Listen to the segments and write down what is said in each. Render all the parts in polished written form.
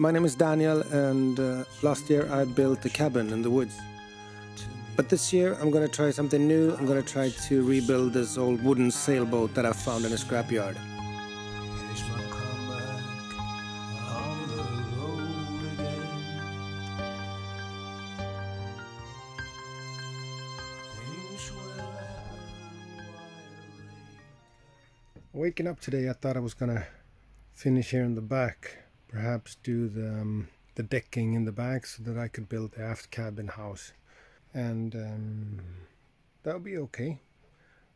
My name is Daniel, and last year I built a cabin in the woods. But this year I'm gonna try something new. I'm gonna try to rebuild this old wooden sailboat that I found in a scrapyard. Waking up today, I thought I was gonna finish here in the back, perhaps do the decking in the back so that I could build the aft cabin house, and that would be okay.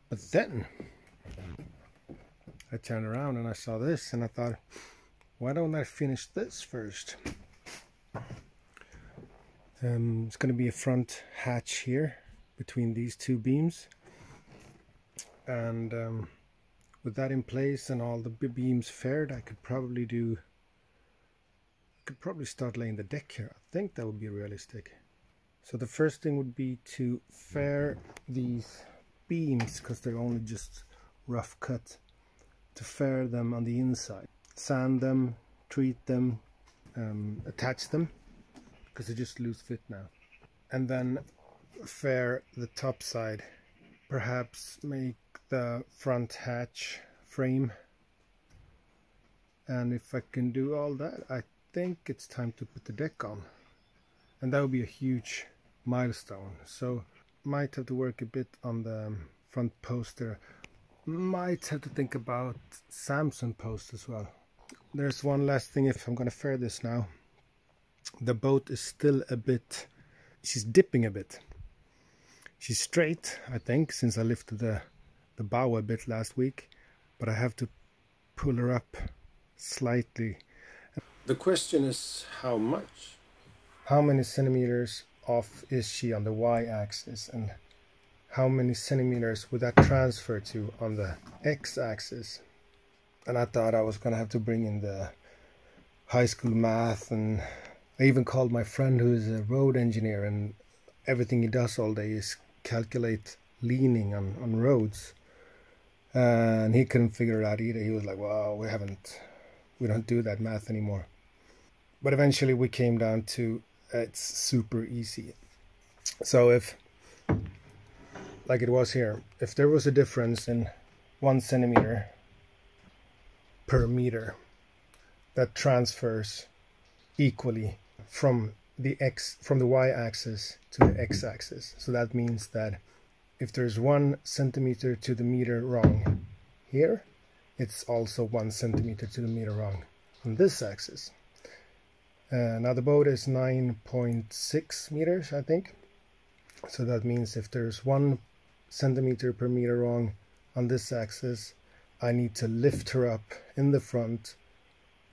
But then I turned around and I saw this, and I thought, why don't I finish this first? It's going to be a front hatch here between these two beams, and with that in place and all the beams faired, I could probably start laying the deck here. I think that would be realistic. So the first thing would be to fair these beams, because they're only just rough cut, to fair them on the inside, sand them, treat them, attach them, because they just loose fit now, and then fair the top side, perhaps make the front hatch frame. And if I can do all that, I think it's time to put the deck on, and that would be a huge milestone. So might have to work a bit on the front post there. Might have to think about Samson post as well. There's one last thing. If I'm gonna fair this now, the boat is still a bit, she's dipping a bit. She's straight, I think, since I lifted the bow a bit last week, but I have to pull her up slightly. The question is how much? How many centimeters off is she on the y-axis, and how many centimeters would that transfer to on the x-axis? And I thought I was gonna have to bring in the high school math, and I even called my friend who is a road engineer, and everything he does all day is calculate leaning on roads, and he couldn't figure it out either. He was like, well, we don't do that math anymore. But eventually we came down to it's super easy. So if, like it was here, if there was a difference in 1 centimeter per meter, that transfers equally from the y-axis to the x-axis. So that means that if there's 1 centimeter to the meter wrong here, it's also 1 centimeter to the meter wrong on this axis. Now the boat is 9.6 meters, I think. So that means if there's 1 centimeter per meter wrong on this axis, I need to lift her up in the front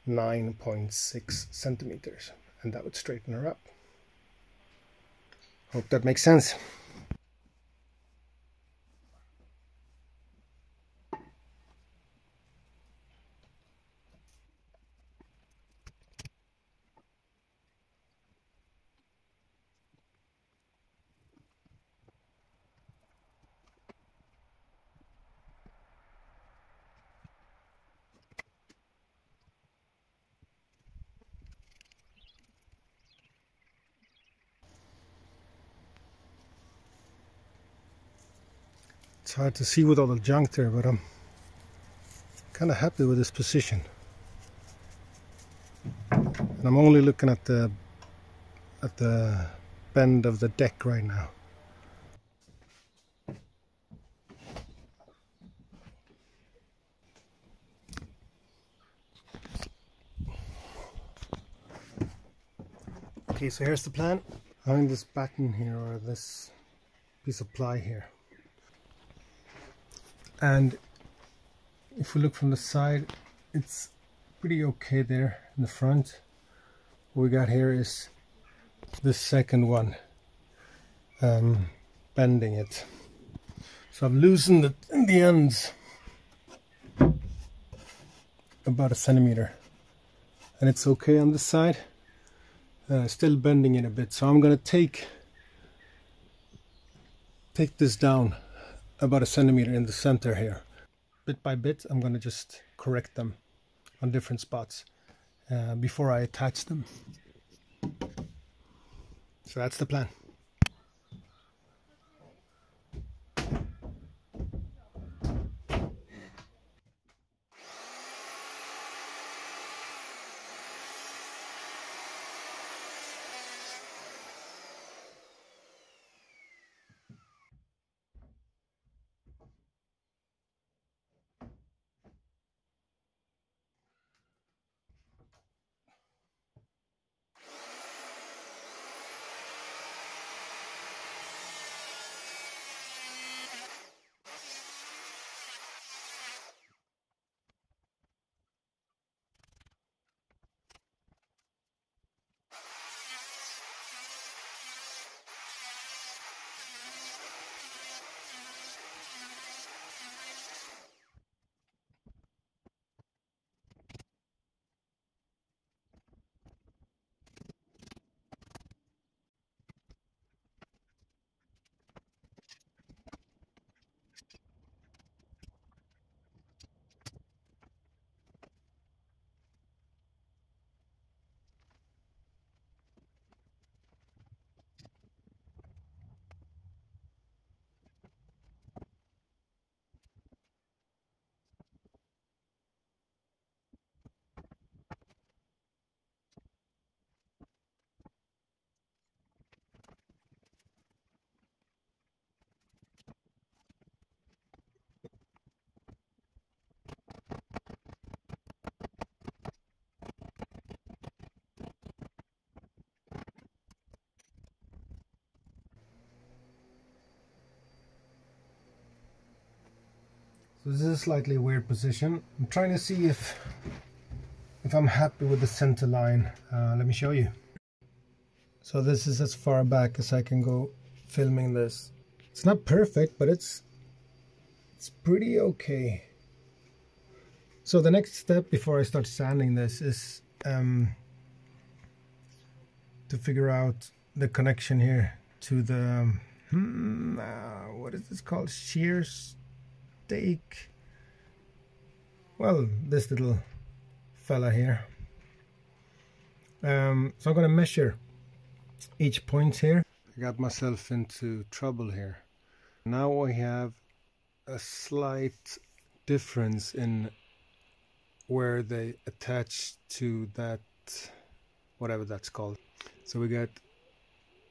9.6 centimeters, and that would straighten her up. Hope that makes sense. It's hard to see with all the junk there, but I'm kind of happy with this position. And I'm only looking at the bend of the deck right now. Okay, so here's the plan. Having this batten here, or this piece of ply here. And if we look from the side, it's pretty okay there in the front. What we got here is this second one, bending it. So I've loosened it in the ends about 1 centimeter, and it's okay on this side. Still bending it a bit, so I'm gonna take this down about 1 centimeter in the center here. Bit by bit, I'm gonna just correct them on different spots, before I attach them. So that's the plan. So this is a slightly weird position. I'm trying to see if I'm happy with the center line. Let me show you. So this is as far back as I can go filming this. It's not perfect, but it's pretty okay. So the next step before I start sanding this is to figure out the connection here to the what is this called? Shear stake. Well, this little fella here. So I'm going to measure each point here. I got myself into trouble here. Now I have a slight difference in where they attach to that, whatever that's called. So we got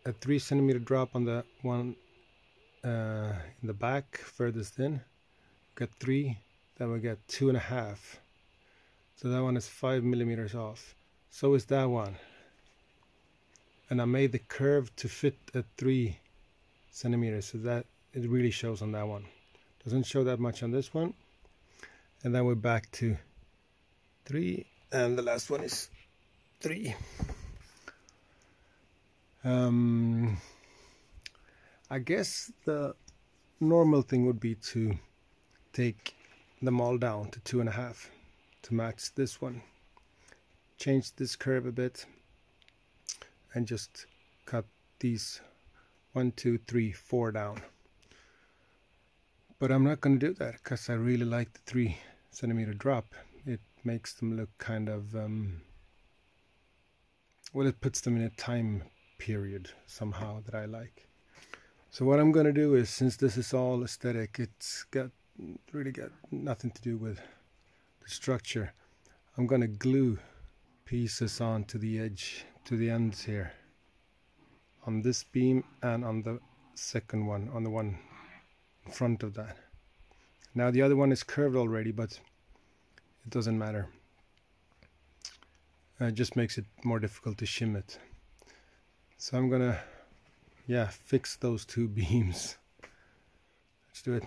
a 3 centimeter drop on the one in the back furthest in. We got 3, then we got 2.5. So that one is 5 millimeters off. So is that one. And I made the curve to fit at 3 centimeters, so that it really shows on that one. Doesn't show that much on this one. And then we're back to 3, and the last one is 3. I guess the normal thing would be to take them all down to 2.5 to match this one. Change this curve a bit and just cut these 1, 2, 3, 4 down. But I'm not going to do that because I really like the 3 centimeter drop. It makes them look kind of well, it puts them in a time period somehow that I like. So what I'm going to do is, since this is all aesthetic, it's really got nothing to do with the structure. I'm going to glue pieces onto the edge, to the ends here, on this beam and on the second one, on the one in front of that. Now the other one is curved already, but it doesn't matter. It just makes it more difficult to shim it. So I'm gonna, fix those 2 beams. Let's do it.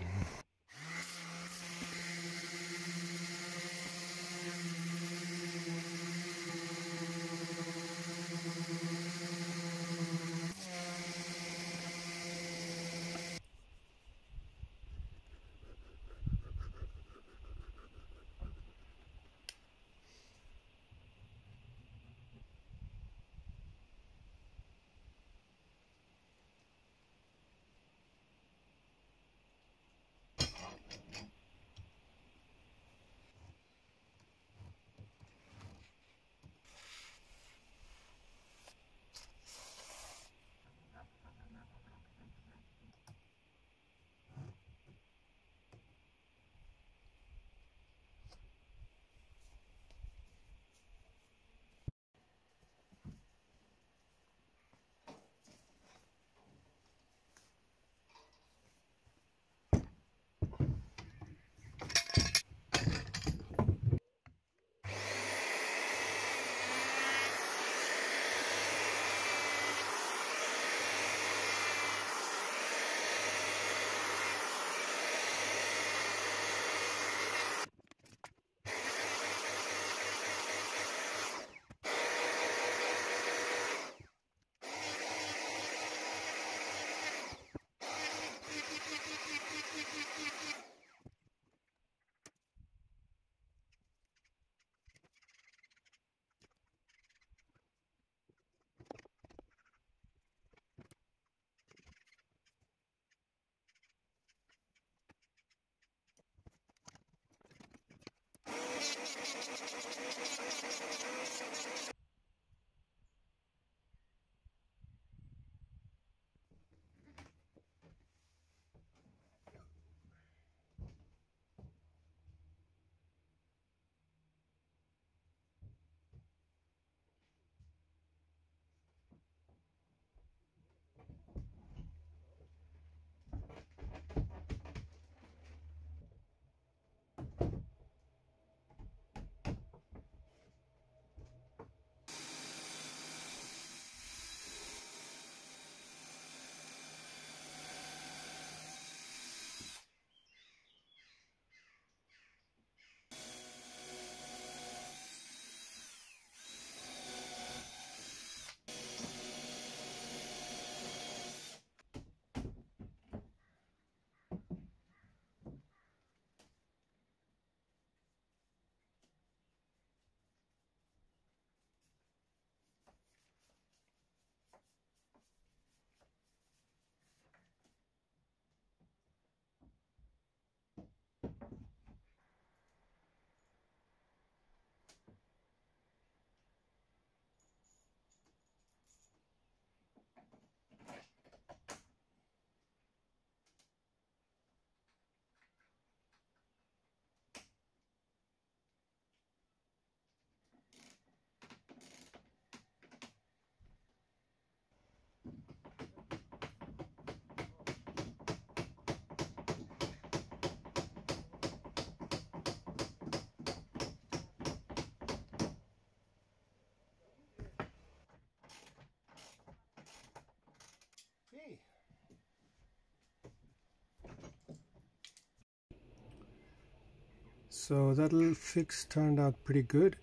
So that little fix turned out pretty good,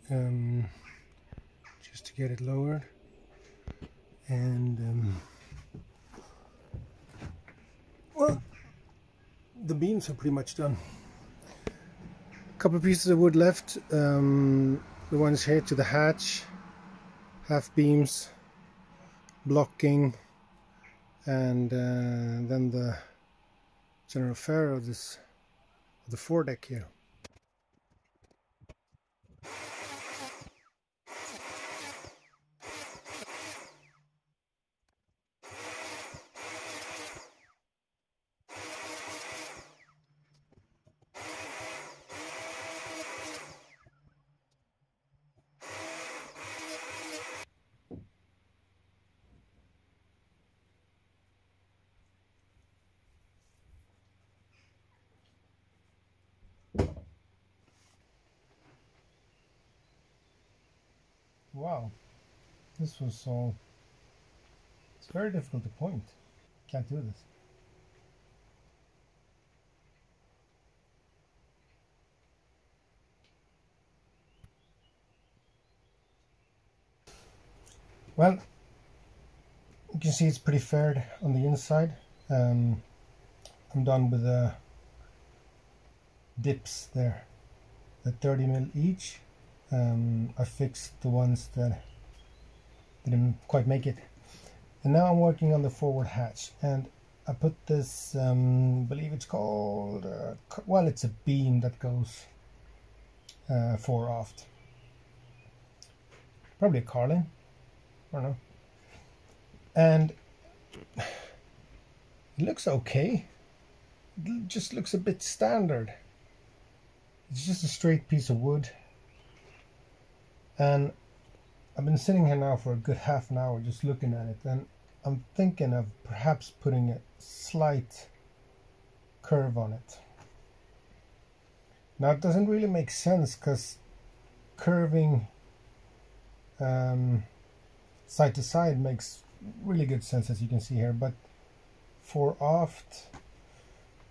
just to get it lowered, and well, the beams are pretty much done. A couple of pieces of wood left, the ones here to the hatch, half beams, blocking, and then the general fare of the foredeck here. Wow, this was all. It's very difficult to point. Can't do this. Well, you can see it's pretty fared on the inside. I'm done with the dips there, the 30mm each. I fixed the ones that didn't quite make it, and now I'm working on the forward hatch, and I put this, believe it's called, well, it's a beam that goes fore aft, probably a carlin, I don't know, and it looks okay. It just looks a bit standard. It's just a straight piece of wood, and I've been sitting here now for a good half an hour just looking at it, and I'm thinking of perhaps putting a slight curve on it. Now it doesn't really make sense, because curving side to side makes really good sense, as you can see here, but fore aft,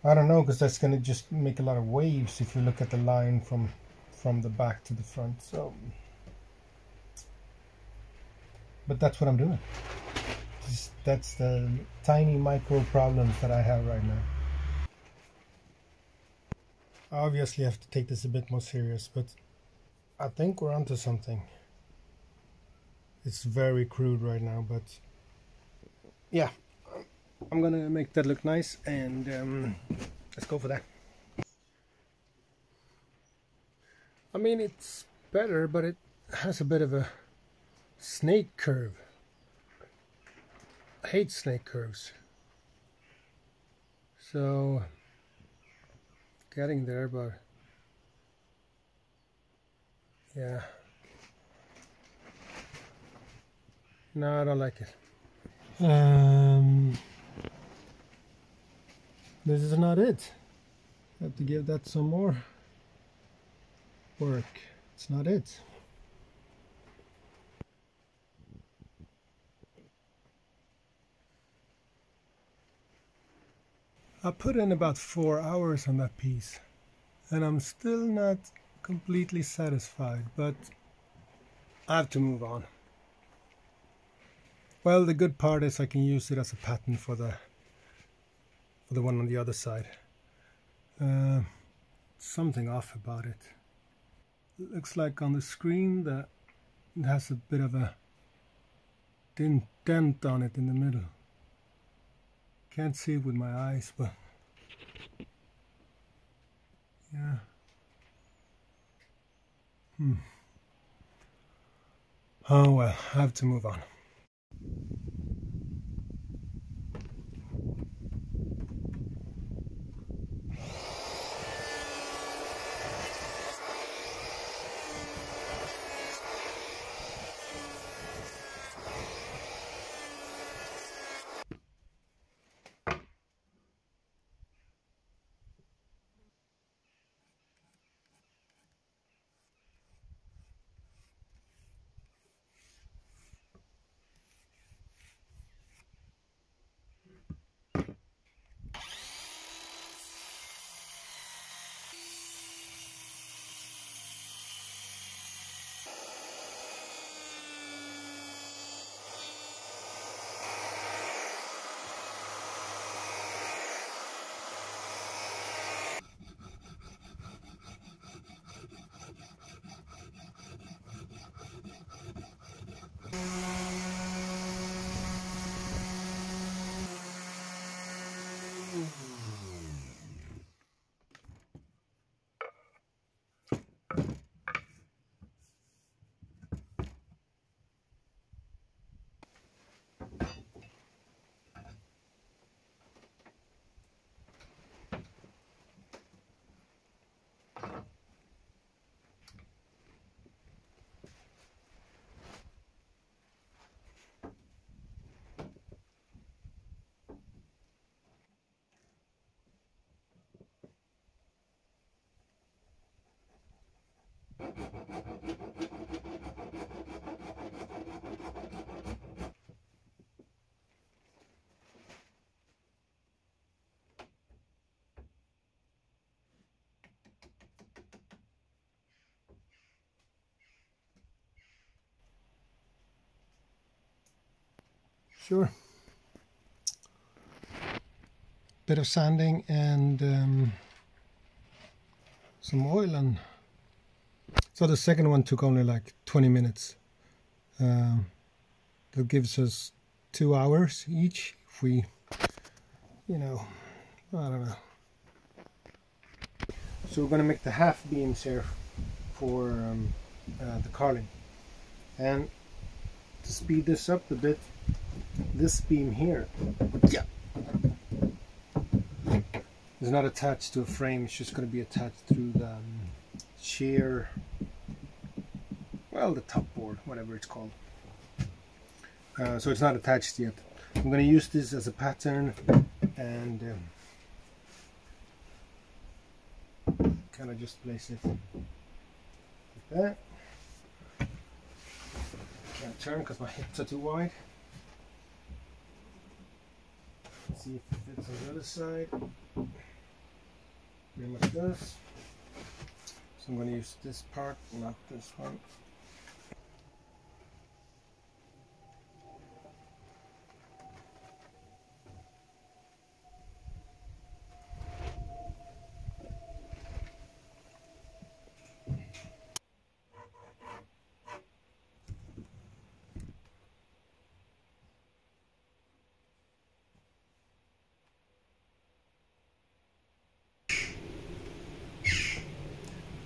I don't know, because that's going to just make a lot of waves if you look at the line from the back to the front. So, but that's what I'm doing. That's the tiny micro problems that I have right now. I obviously have to take this a bit more serious, but I think we're onto something. It's very crude right now, but yeah, I'm gonna make that look nice, and let's go for that. I mean, it's better, but it has a bit of a snake curve. I hate snake curves. So, getting there, but yeah. No, I don't like it. This is not it. I have to give that some more work. It's not it. I put in about 4 hours on that piece, and I'm still not completely satisfied, but I have to move on. Well, the good part is I can use it as a pattern for the one on the other side. Something off about it. It looks like on the screen that it has a bit of a dent on it in the middle. Can't see it with my eyes, but yeah. Oh well, I have to move on. Sure. Bit of sanding and some oil, and so the second one took only like 20 minutes. That gives us 2 hours each if we, you know, I don't know. So we're going to make the half beams here for the carling, and to speed this up a bit, this beam here, yeah, is not attached to a frame. It's just going to be attached through the shear, well, the top board, whatever it's called. So it's not attached yet. I'm going to use this as a pattern and kind of just place it like that. Can't turn because my hips are too wide. Let's see if it fits on the other side. Pretty much does. So I'm going to use this part, not this one.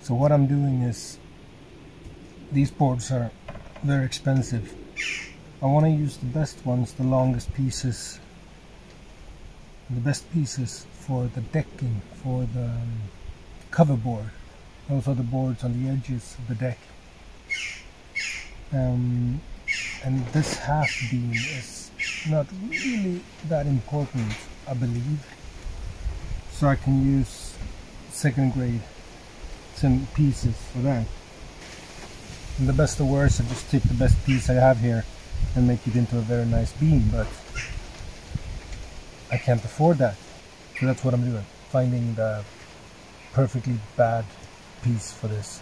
So what I'm doing is, these boards are very expensive. I want to use the best ones, the longest pieces, the best pieces for the decking, for the cover board. Those are the boards on the edges of the deck. And this half beam is not really that important, I believe. So I can use second grade some pieces for that. And the best or worst, I just take the best piece I have here and make it into a very nice beam, but I can't afford that. So that's what I'm doing, finding the perfectly bad piece for this.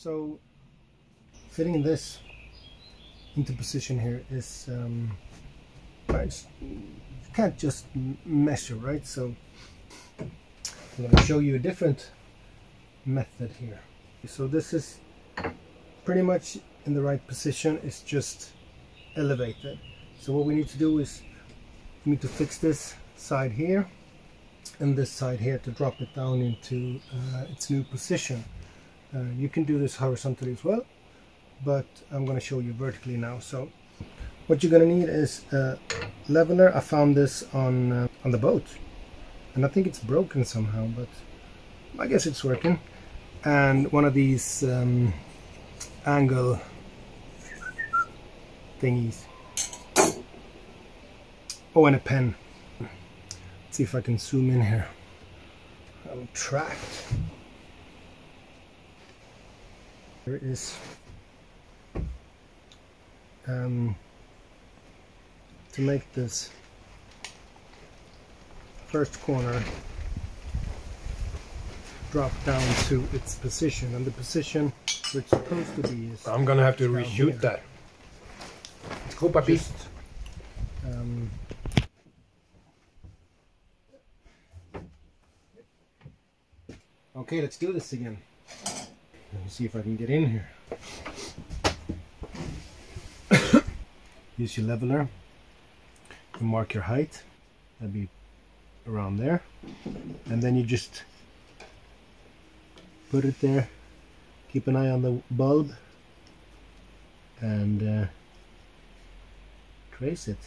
So fitting this into position here is you can't just measure, right? So I'm going to show you a different method here. So this is pretty much in the right position. It's just elevated. So what we need to do is we need to fix this side here and this side here to drop it down into its new position. You can do this horizontally as well, but I'm going to show you vertically now. So what you're going to need is a leveler. I found this on the boat, and I think it's broken somehow, but I guess it's working. And one of these angle thingies. Oh, and a pen. Let's see if I can zoom in here. I'm trapped. There is to make this first corner drop down to its position, and the position where it's supposed to be is... I'm gonna have to reshoot that. Go, papi. Just, okay, let's do this again. Let me see if I can get in here. Use your leveler to mark your height. That'd be around there, and then you just put it there. Keep an eye on the bulb and trace it.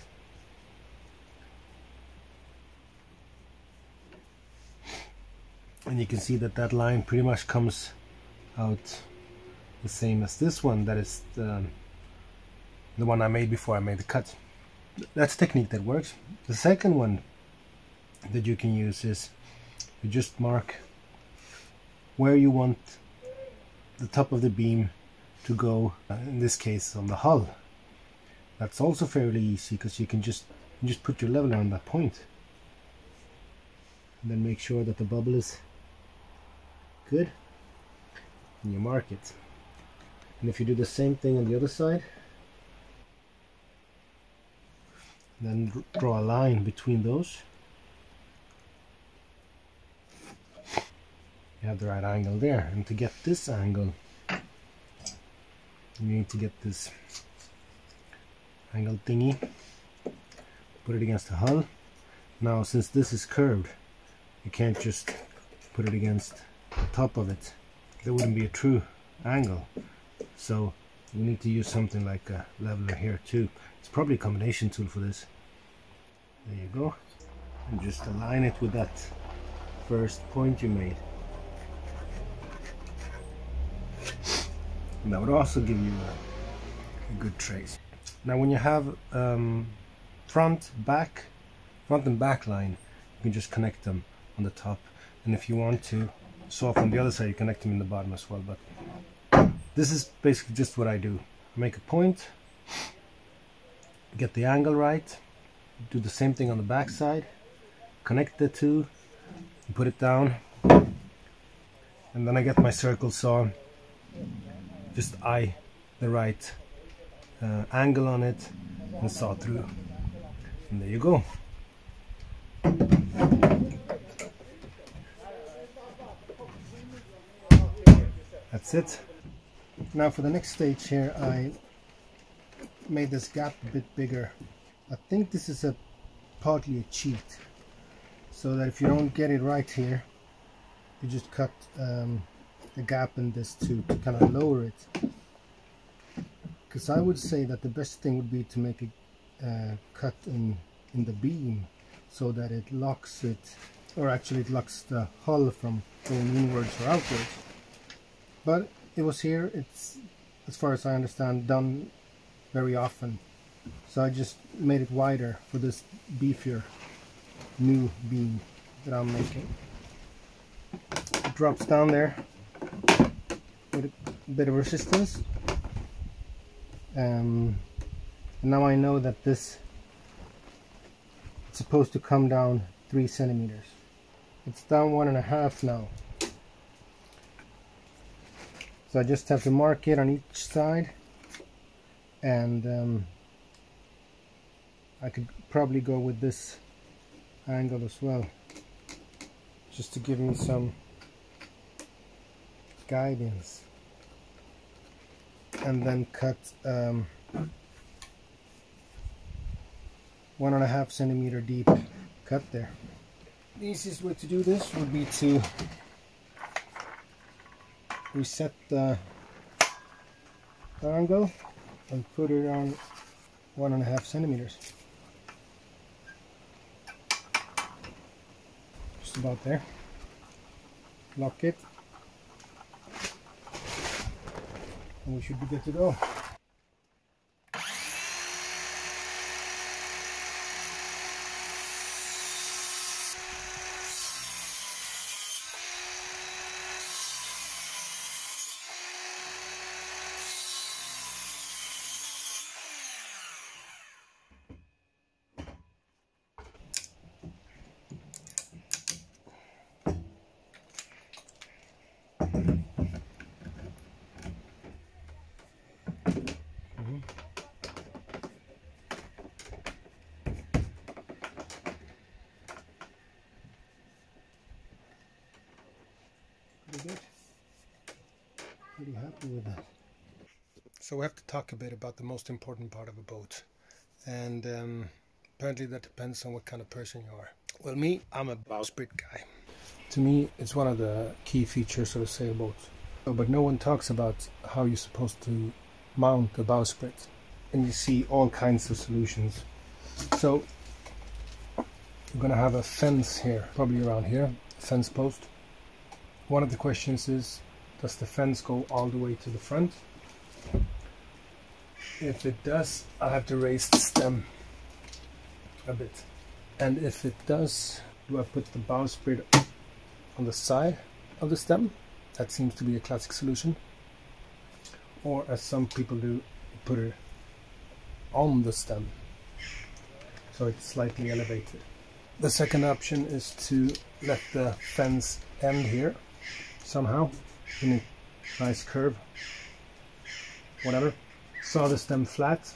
And you can see that that line pretty much comes out the same as this one. That is the one I made before I made the cut. That's a technique that works. The second one that you can use is you just mark where you want the top of the beam to go, in this case on the hull. That's also fairly easy because you can just put your leveler on that point and then make sure that the bubble is good and you mark it. And if you do the same thing on the other side, then draw a line between those, you have the right angle there. And to get this angle, you need to get this angle thingy, put it against the hull. Now since this is curved, you can't just put it against the top of it. There wouldn't be a true angle. So we need to use something like a leveler here too. It's probably a combination tool for this. There you go. And just align it with that first point you made. And that would also give you a good trace. Now when you have front and back line, you can just connect them on the top, and if you want to saw from the other side, you connect them in the bottom as well. But this is basically just what I do. I make a point, get the angle right, do the same thing on the back side, connect the two, put it down, and then I get my circle saw, just eye the right angle on it and saw through, and there you go. That's it. Now for the next stage here, I made this gap a bit bigger. I think this is partly a cheat, so that if you don't get it right here, you just cut the gap in this to kind of lower it. Because I would say that the best thing would be to make a cut in the beam so that it locks it, or actually it locks the hull from going inwards or outwards. But it was here, it's, as far as I understand, done very often. So I just made it wider for this beefier new beam that I'm making. It drops down there with a bit of resistance. And now I know that this is supposed to come down 3 centimeters. It's down 1.5 now. So I just have to mark it on each side, and I could probably go with this angle as well, just to give me some guidance, and then cut 1.5 centimeter deep cut there. The easiest way to do this would be to reset the angle and put it on 1.5 centimeters. Just about there. Lock it, and we should be good to go. Pretty good. Pretty happy with that. So we have to talk a bit about the most important part of a boat, and apparently that depends on what kind of person you are. Well, me, I'm a bowsprit guy. To me, it's one of the key features of a sailboat. But no one talks about how you're supposed to mount a bowsprit, and you see all kinds of solutions. So you're gonna have a fence here, probably around here, a fence post. One of the questions is, does the fence go all the way to the front? If it does, I'll have to raise the stem a bit. And if it does, do I put the bowsprit on the side of the stem? That seems to be a classic solution. Or, as some people do, put it on the stem, so it's slightly elevated. The second option is to let the fence end here somehow in a nice curve, whatever. Saw the stem flat,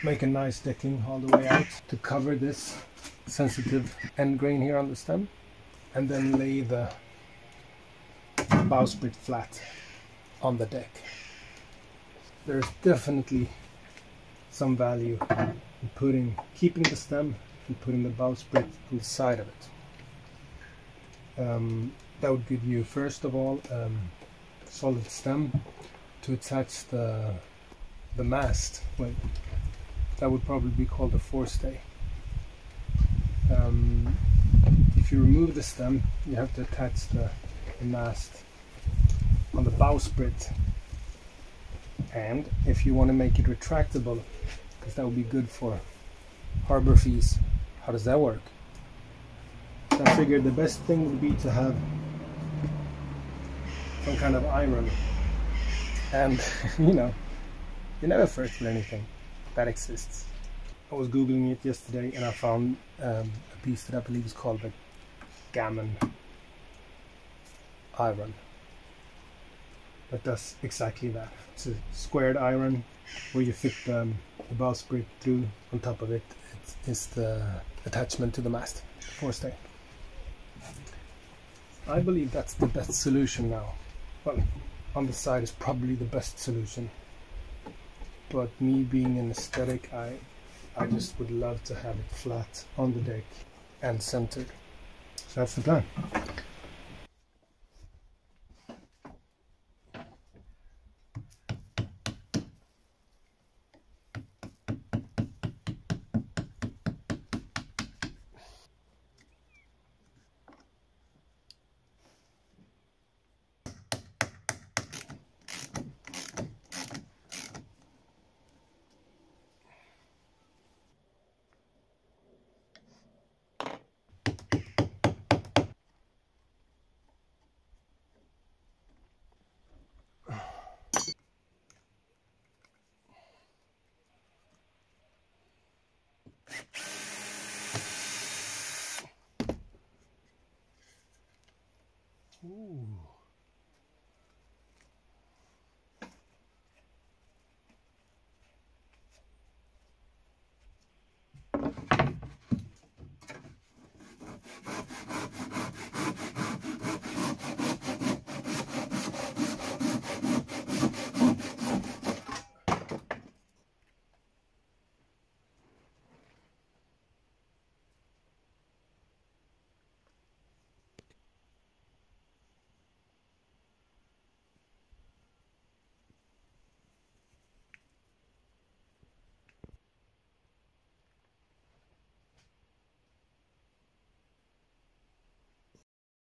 make a nice decking all the way out to cover this sensitive end grain here on the stem, and then lay the bowsprit flat on the deck. There's definitely some value in keeping the stem and putting the bowsprit on the side of it. That would give you, first of all, solid stem to attach the mast with. That would probably be called a forestay. If you remove the stem, you have to attach the mast on the bowsprit. And if you want to make it retractable, because that would be good for harbor fees, how does that work? So I figured the best thing would be to have some kind of iron. And you know, you never first with anything that exists. I was googling it yesterday and I found a piece that I believe is called the gammon iron. That does exactly that. It's a squared iron where you fit the bowsprit through. On top of it is the attachment to the mast, the forestay. I believe that's the best solution now. Well, on the side is probably the best solution, but me being an aesthetic, I just would love to have it flat on the deck and centered. So that's the plan. Ooh.